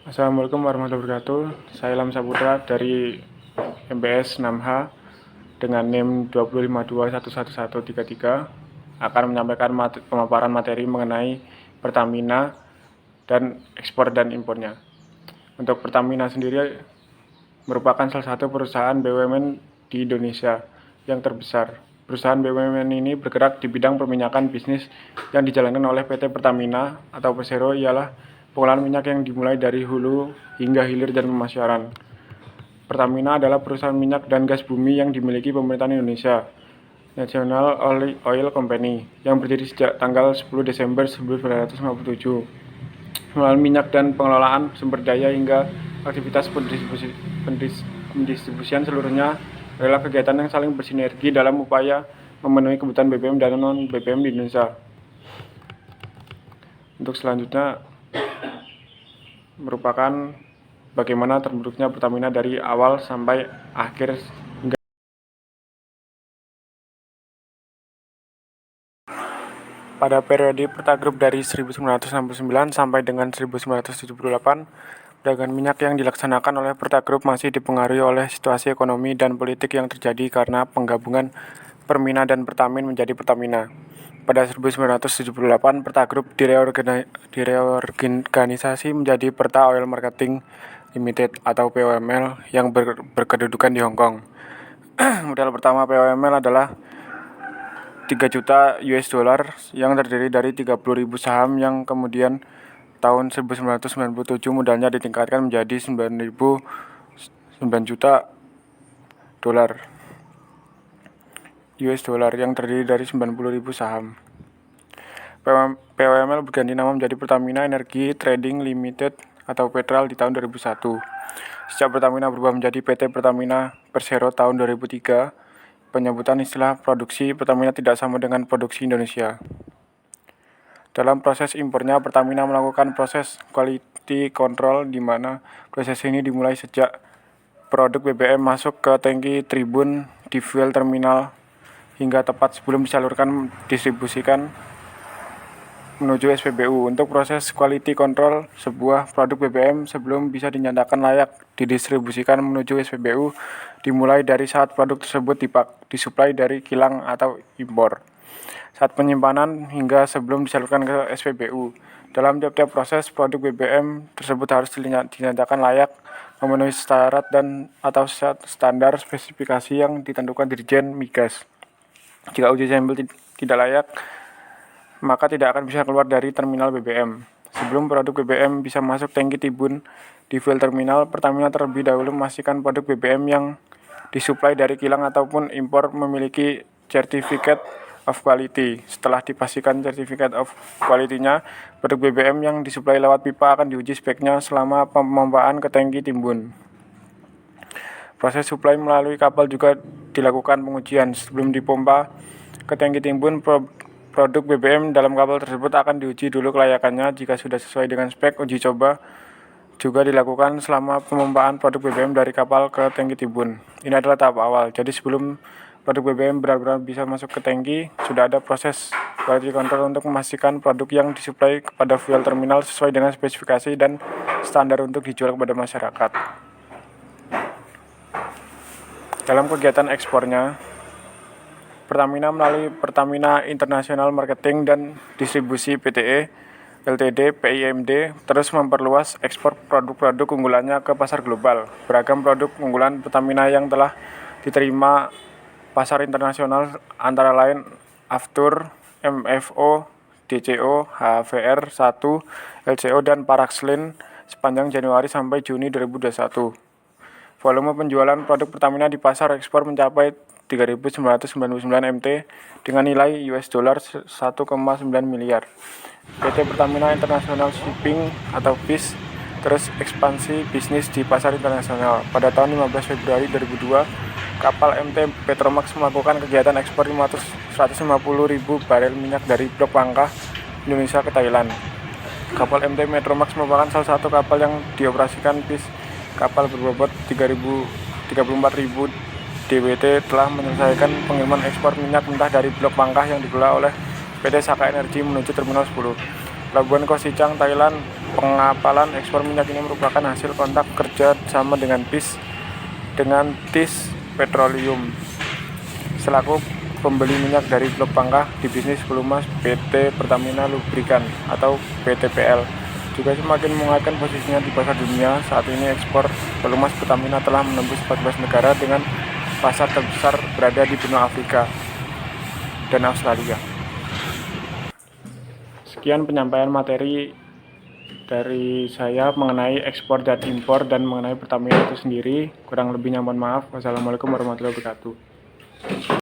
Assalamualaikum warahmatullahi wabarakatuh. Saya Ilham Saputra dari MBS 6H dengan NIM 255211133 akan menyampaikan pemaparan materi mengenai Pertamina dan ekspor dan impornya. Untuk Pertamina sendiri merupakan salah satu perusahaan BUMN di Indonesia yang terbesar. Perusahaan BUMN ini bergerak di bidang perminyakan. Bisnis yang dijalankan oleh PT Pertamina atau Persero ialah pengolahan minyak yang dimulai dari hulu hingga hilir dan pemasaran. Pertamina adalah perusahaan minyak dan gas bumi yang dimiliki pemerintahan Indonesia, National Oil Company, yang berdiri sejak tanggal 10 Desember 1957. Melalui minyak dan pengelolaan sumber daya hingga aktivitas pendistribusian seluruhnya adalah kegiatan yang saling bersinergi dalam upaya memenuhi kebutuhan BBM dan non-BBM di Indonesia. Untuk selanjutnya merupakan bagaimana terbentuknya Pertamina dari awal sampai akhir hingga pada periode Pertagrup dari 1969 sampai dengan 1978, perdagangan minyak yang dilaksanakan oleh Pertagrup masih dipengaruhi oleh situasi ekonomi dan politik yang terjadi karena penggabungan Permina dan Pertamin menjadi Pertamina. Pada 1978, Pertagrup direorganisasi menjadi Perta Oil Marketing Limited atau POML yang berkedudukan di Hong Kong. Modal pertama POML adalah 3 juta US dollar yang terdiri dari 30.000 saham yang kemudian tahun 1997 modalnya ditingkatkan menjadi 9 juta dolar US dollar yang terdiri dari 90.000 saham. POML berganti nama menjadi Pertamina Energy Trading Limited atau Petral di tahun 2001. Sejak Pertamina berubah menjadi PT Pertamina Persero tahun 2003, penyebutan istilah produksi Pertamina tidak sama dengan produksi Indonesia. Dalam proses impornya, Pertamina melakukan proses quality control di mana proses ini dimulai sejak produk BBM masuk ke tangki tribun di fuel terminal hingga tepat sebelum disalurkan distribusikan menuju SPBU. Untuk proses quality control sebuah produk BBM sebelum bisa dinyatakan layak didistribusikan menuju SPBU dimulai dari saat produk tersebut disuplai dari kilang atau impor, saat penyimpanan hingga sebelum disalurkan ke SPBU. Dalam tiap-tiap proses produk BBM tersebut harus dinyatakan layak memenuhi syarat dan atau standar spesifikasi yang ditentukan Dirjen Migas. Jika uji sampel tidak layak, maka tidak akan bisa keluar dari terminal BBM. Sebelum produk BBM bisa masuk tangki tribun di fuel terminal, Pertamina terlebih dahulu memastikan produk BBM yang disuplai dari kilang ataupun impor memiliki Certificate of Quality. Setelah dipastikan Certificate of Quality-nya, produk BBM yang disuplai lewat pipa akan diuji speknya selama pemompaan ke tangki timbun. Proses suplai melalui kapal juga dilakukan pengujian. Sebelum dipompa ke tangki timbun, produk BBM dalam kapal tersebut akan diuji dulu kelayakannya. Jika sudah sesuai dengan spek, uji coba juga dilakukan selama pemompaan produk BBM dari kapal ke tangki timbun. Ini adalah tahap awal. Jadi sebelum produk BBM benar-benar bisa masuk ke tangki, sudah ada proses quality control untuk memastikan produk yang disuplai kepada fuel terminal sesuai dengan spesifikasi dan standar untuk dijual kepada masyarakat. Dalam kegiatan ekspornya, Pertamina melalui Pertamina International Marketing dan Distribusi PTE Ltd (PIMD) terus memperluas ekspor produk-produk unggulannya ke pasar global. Beragam produk unggulan Pertamina yang telah diterima pasar internasional antara lain Aftur, MFO, DCO, HVR1, LCO, dan Paraxylene sepanjang Januari sampai Juni 2021. Volume penjualan produk Pertamina di pasar ekspor mencapai 3.999 MT dengan nilai US dollar 1,9 miliar. PT Pertamina International Shipping atau PIS terus ekspansi bisnis di pasar internasional. Pada tahun 15 Februari 2002, kapal MT Petromax melakukan kegiatan ekspor 150.000 barel minyak dari Blok Langkah, Indonesia ke Thailand. Kapal MT Petromax merupakan salah satu kapal yang dioperasikan PIS. Kapal berbobot 34.000 DWT telah menyelesaikan pengiriman ekspor minyak mentah dari Blok Langkah yang dikelola oleh PT Saka Energi menuju Terminal 10. Pelabuhan Kosicang, Thailand. Pengapalan ekspor minyak ini merupakan hasil kontak kerja sama dengan TIS Petroleum selaku pembeli minyak dari Blok Pangkah di bisnis pelumas PT Pertamina Lubrikan atau PTPL. Juga semakin menguatkan posisinya di pasar dunia. Saat ini ekspor pelumas Pertamina telah menembus 14 negara dengan pasar terbesar berada di benua Afrika dan Australia. Sekian penyampaian materi dari saya mengenai ekspor dan impor dan mengenai Pertamina itu sendiri. Kurang lebihnya mohon maaf. Wassalamualaikum warahmatullahi wabarakatuh.